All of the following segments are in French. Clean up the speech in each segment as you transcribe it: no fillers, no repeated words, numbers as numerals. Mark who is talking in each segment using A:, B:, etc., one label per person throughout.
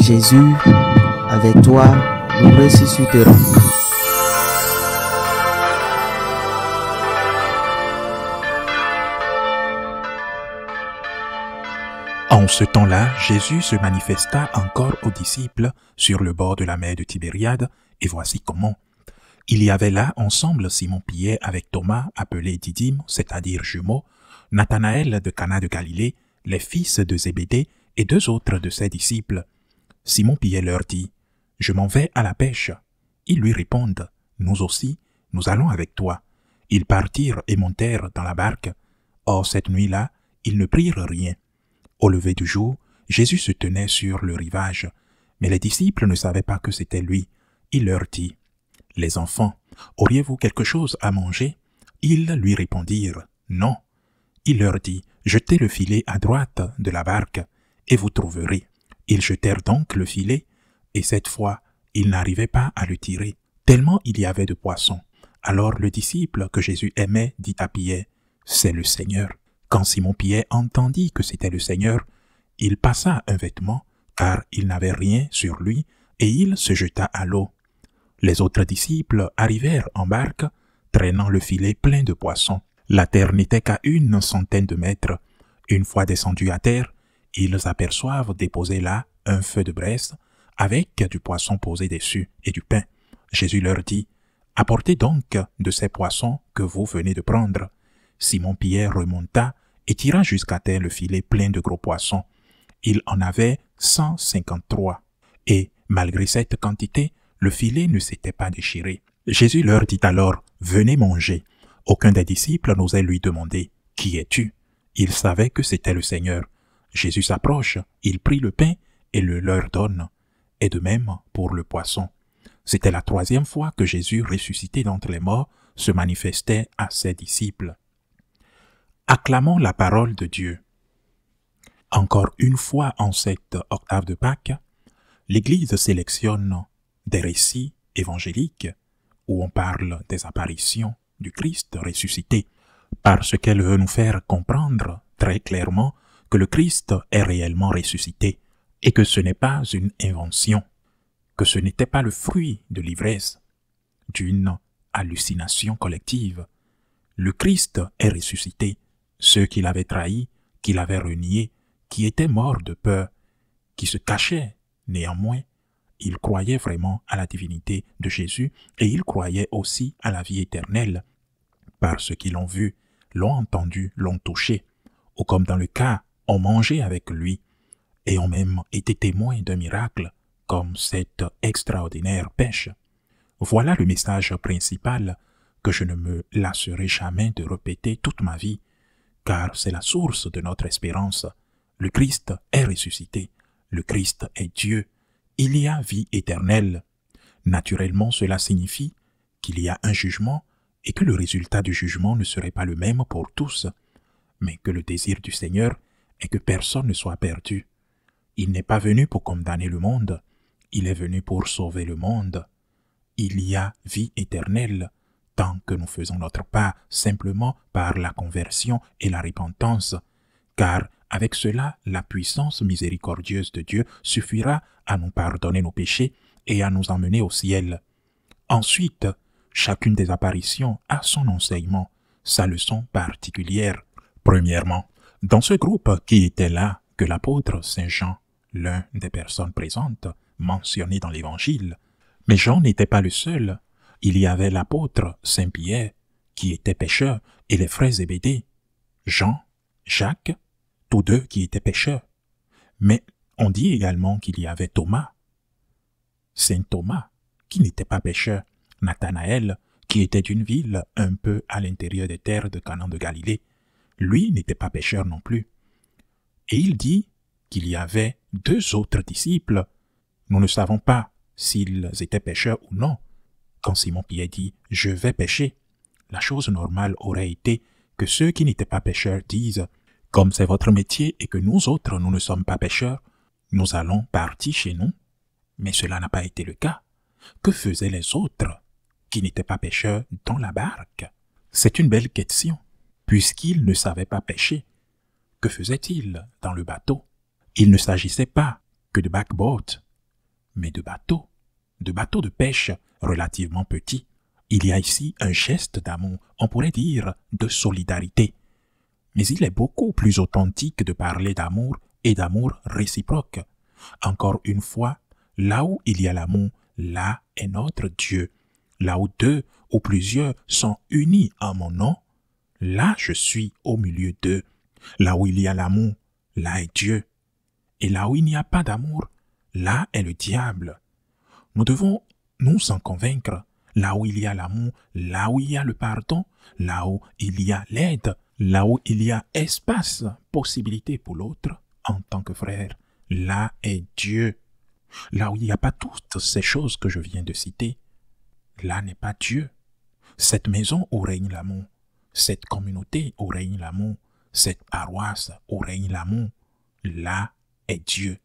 A: Jésus, avec toi, nous ressusciterons.
B: En ce temps-là, Jésus se manifesta encore aux disciples sur le bord de la mer de Tibériade, et voici comment. Il y avait là ensemble Simon-Pierre avec Thomas, appelé Didyme, c'est-à-dire jumeaux, Nathanaël de Cana de Galilée, les fils de Zébédée et deux autres de ses disciples. Simon-Pierre leur dit, « Je m'en vais à la pêche. » Ils lui répondent, « Nous aussi, nous allons avec toi. » Ils partirent et montèrent dans la barque. Or cette nuit-là, ils ne prirent rien. Au lever du jour, Jésus se tenait sur le rivage, mais les disciples ne savaient pas que c'était lui. Il leur dit, « Les enfants, auriez-vous quelque chose à manger ?» Ils lui répondirent, « Non. » Il leur dit, « Jetez le filet à droite de la barque, et vous trouverez. » Ils jetèrent donc le filet, et cette fois, ils n'arrivaient pas à le tirer, tellement il y avait de poissons. Alors le disciple que Jésus aimait dit à Pierre, « C'est le Seigneur. » Quand Simon-Pierre entendit que c'était le Seigneur, il passa un vêtement, car il n'avait rien sur lui, et il se jeta à l'eau. Les autres disciples arrivèrent en barque, traînant le filet plein de poissons. La terre n'était qu'à 100 de mètres. Une fois descendus à terre, ils aperçoivent déposé là un feu de braise, avec du poisson posé dessus et du pain. Jésus leur dit, « Apportez donc de ces poissons que vous venez de prendre. » Simon-Pierre remonta et tira jusqu'à terre le filet plein de gros poissons. Il en avait 153. Et, malgré cette quantité, le filet ne s'était pas déchiré. Jésus leur dit alors, « Venez manger. » Aucun des disciples n'osait lui demander, « Qui es-tu » Il savait que c'était le Seigneur. Jésus s'approche, il prit le pain et le leur donne. Et de même pour le poisson. C'était la 3e fois que Jésus, ressuscité d'entre les morts, se manifestait à ses disciples. Acclamons la parole de Dieu. Encore une fois en cette octave de Pâques, l'Église sélectionne des récits évangéliques où on parle des apparitions du Christ ressuscité, parce qu'elle veut nous faire comprendre très clairement que le Christ est réellement ressuscité et que ce n'est pas une invention, que ce n'était pas le fruit de l'ivresse, d'une hallucination collective. Le Christ est ressuscité. Ceux qui l'avaient trahi, qui l'avaient renié, qui étaient morts de peur, qui se cachaient, néanmoins, ils croyaient vraiment à la divinité de Jésus et ils croyaient aussi à la vie éternelle, parce qu'ils l'ont vu, l'ont entendu, l'ont touché, ou comme dans le cas, ont mangé avec lui et ont même été témoins d'un miracle, comme cette extraordinaire pêche. Voilà le message principal que je ne me lasserai jamais de répéter toute ma vie, car c'est la source de notre espérance. Le Christ est ressuscité, le Christ est Dieu, il y a vie éternelle. Naturellement, cela signifie qu'il y a un jugement et que le résultat du jugement ne serait pas le même pour tous, mais que le désir du Seigneur est que personne ne soit perdu. Il n'est pas venu pour condamner le monde, il est venu pour sauver le monde. Il y a vie éternelle, tant que nous faisons notre part simplement par la conversion et la repentance, car avec cela, la puissance miséricordieuse de Dieu suffira à nous pardonner nos péchés et à nous emmener au ciel. Ensuite, chacune des apparitions a son enseignement, sa leçon particulière. Premièrement, dans ce groupe qui était là, que l'apôtre Saint Jean, l'un des personnes présentes, mentionné dans l'Évangile, mais Jean n'était pas le seul. Il y avait l'apôtre Saint Pierre, qui était pêcheur, et les frères Zébédée, Jean, Jacques, tous deux qui étaient pêcheurs. Mais on dit également qu'il y avait Thomas, Saint Thomas, qui n'était pas pêcheur, Nathanaël, qui était d'une ville un peu à l'intérieur des terres de Canaan de Galilée. Lui n'était pas pêcheur non plus. Et il dit qu'il y avait 2 autres disciples. Nous ne savons pas s'ils étaient pêcheurs ou non. Quand Simon-Pierre dit « Je vais pêcher », la chose normale aurait été que ceux qui n'étaient pas pêcheurs disent « Comme c'est votre métier et que nous autres, nous ne sommes pas pêcheurs, nous allons partir chez nous. » Mais cela n'a pas été le cas. Que faisaient les autres qui n'étaient pas pêcheurs dans la barque? C'est une belle question. Puisqu'ils ne savaient pas pêcher, que faisaient-ils dans le bateau? Il ne s'agissait pas que de backboat, mais de bateaux de pêche relativement petits. Il y a ici un geste d'amour, on pourrait dire de solidarité. Mais il est beaucoup plus authentique de parler d'amour et d'amour réciproque. Encore une fois, là où il y a l'amour, là est notre Dieu. Là où deux ou plusieurs sont unis en mon nom, là je suis au milieu d'eux. Là où il y a l'amour, là est Dieu. Et là où il n'y a pas d'amour, là est le diable. Nous devons nous en convaincre. Là où il y a l'amour, là où il y a le pardon, là où il y a l'aide, là où il y a espace, possibilité pour l'autre en tant que frère, là est Dieu. Là où il n'y a pas toutes ces choses que je viens de citer, là n'est pas Dieu. Cette maison où règne l'amour, cette communauté où règne l'amour, cette paroisse où règne l'amour, là est Dieu.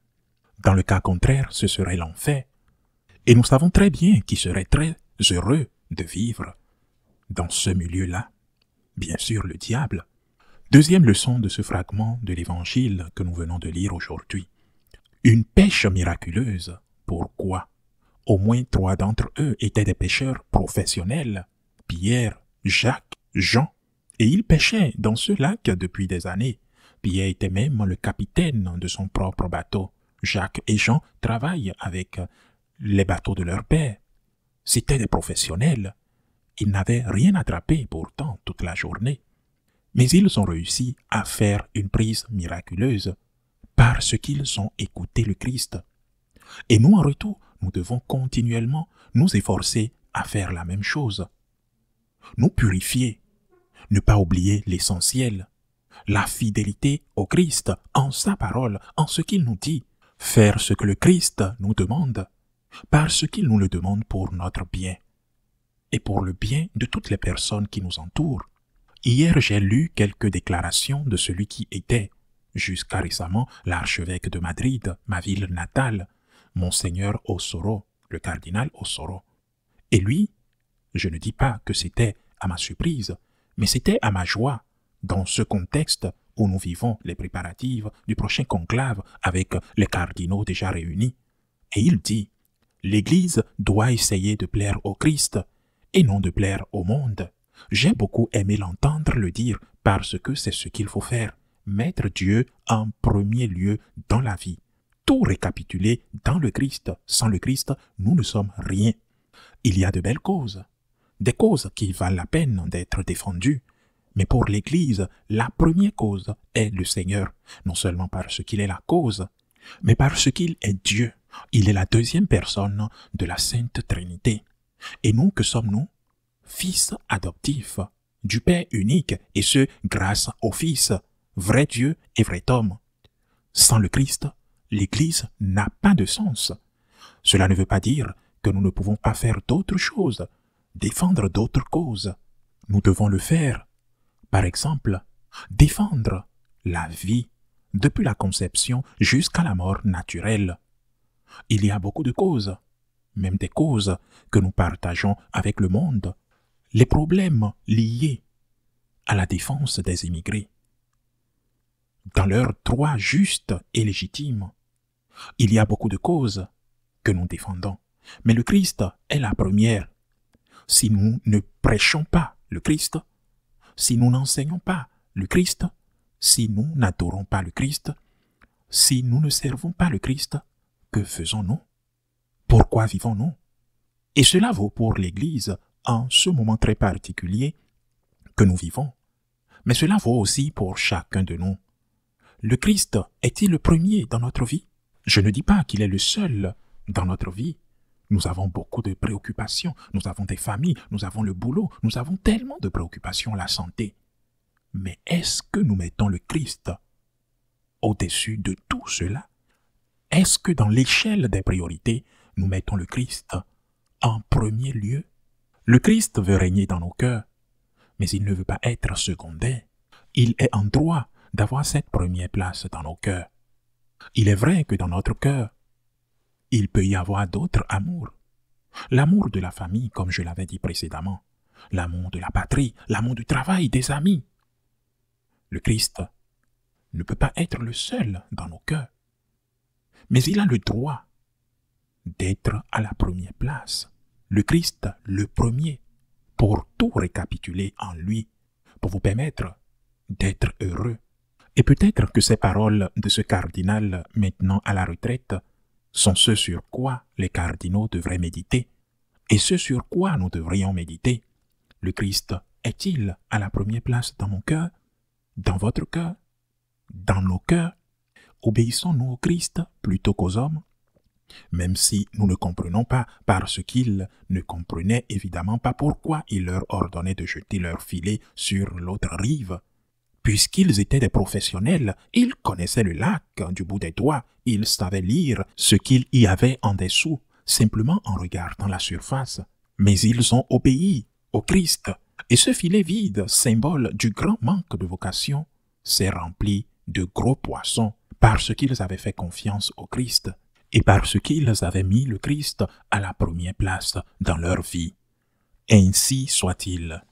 B: Dans le cas contraire, ce serait l'enfer. Et nous savons très bien qu'il serait très heureux de vivre dans ce milieu-là. Bien sûr, le diable. Deuxième leçon de ce fragment de l'Évangile que nous venons de lire aujourd'hui. Une pêche miraculeuse. Pourquoi? Au moins 3 d'entre eux étaient des pêcheurs professionnels. Pierre, Jacques, Jean. Et ils pêchaient dans ce lac depuis des années. Pierre était même le capitaine de son propre bateau. Jacques et Jean travaillent avec les bateaux de leur père. C'étaient des professionnels. Ils n'avaient rien attrapé pourtant toute la journée. Mais ils ont réussi à faire une prise miraculeuse parce qu'ils ont écouté le Christ. Et nous, en retour, nous devons continuellement nous efforcer à faire la même chose. Nous purifier, ne pas oublier l'essentiel, la fidélité au Christ en sa parole, en ce qu'il nous dit, faire ce que le Christ nous demande, parce qu'il nous le demande pour notre bien et pour le bien de toutes les personnes qui nous entourent. Hier, j'ai lu quelques déclarations de celui qui était, jusqu'à récemment, l'archevêque de Madrid, ma ville natale, Monseigneur Osoro, le cardinal Osoro. Et lui, je ne dis pas que c'était à ma surprise, mais c'était à ma joie, dans ce contexte où nous vivons les préparatifs du prochain conclave avec les cardinaux déjà réunis. Et il dit, l'Église doit essayer de plaire au Christ et non de plaire au monde. J'ai beaucoup aimé l'entendre le dire parce que c'est ce qu'il faut faire, mettre Dieu en premier lieu dans la vie. Tout récapituler dans le Christ. Sans le Christ, nous ne sommes rien. Il y a de belles causes, des causes qui valent la peine d'être défendues. Mais pour l'Église, la première cause est le Seigneur, non seulement parce qu'il est la cause, mais parce qu'il est Dieu. Il est la deuxième personne de la Sainte Trinité. Et nous, que sommes-nous? Fils adoptifs du Père unique, et ce, grâce au Fils, vrai Dieu et vrai homme. Sans le Christ, l'Église n'a pas de sens. Cela ne veut pas dire que nous ne pouvons pas faire d'autres choses, défendre d'autres causes. Nous devons le faire. Par exemple, défendre la vie depuis la conception jusqu'à la mort naturelle. Il y a beaucoup de causes, même des causes que nous partageons avec le monde. Les problèmes liés à la défense des immigrés, dans leurs droits justes et légitimes. Il y a beaucoup de causes que nous défendons, mais le Christ est la première. Si nous ne prêchons pas le Christ, si nous n'enseignons pas le Christ, si nous n'adorons pas le Christ, si nous ne servons pas le Christ, que faisons-nous? Pourquoi vivons-nous? Et cela vaut pour l'Église en ce moment très particulier que nous vivons. Mais cela vaut aussi pour chacun de nous. Le Christ est-il le premier dans notre vie? Je ne dis pas qu'il est le seul dans notre vie. Nous avons beaucoup de préoccupations, nous avons des familles, nous avons le boulot, nous avons tellement de préoccupations, la santé. Mais est-ce que nous mettons le Christ au-dessus de tout cela? Est-ce que dans l'échelle des priorités, nous mettons le Christ en premier lieu? Le Christ veut régner dans nos cœurs, mais il ne veut pas être secondaire. Il est en droit d'avoir cette première place dans nos cœurs. Il est vrai que dans notre cœur, il peut y avoir d'autres amours. L'amour de la famille, comme je l'avais dit précédemment. L'amour de la patrie, l'amour du travail, des amis. Le Christ ne peut pas être le seul dans nos cœurs. Mais il a le droit d'être à la première place. Le Christ, le premier, pour tout récapituler en lui, pour vous permettre d'être heureux. Et peut-être que ces paroles de ce cardinal maintenant à la retraite sont ce sur quoi les cardinaux devraient méditer et ce sur quoi nous devrions méditer. Le Christ est-il à la première place dans mon cœur, dans votre cœur, dans nos cœurs? Obéissons-nous au Christ plutôt qu'aux hommes? Même si nous ne comprenons pas, parce qu'ils ne comprenaient évidemment pas pourquoi il leur ordonnait de jeter leur filet sur l'autre rive. Puisqu'ils étaient des professionnels, ils connaissaient le lac du bout des doigts, ils savaient lire ce qu'il y avait en dessous, simplement en regardant la surface. Mais ils ont obéi au Christ, et ce filet vide, symbole du grand manque de vocation, s'est rempli de gros poissons, parce qu'ils avaient fait confiance au Christ, et parce qu'ils avaient mis le Christ à la première place dans leur vie. Ainsi soit-il.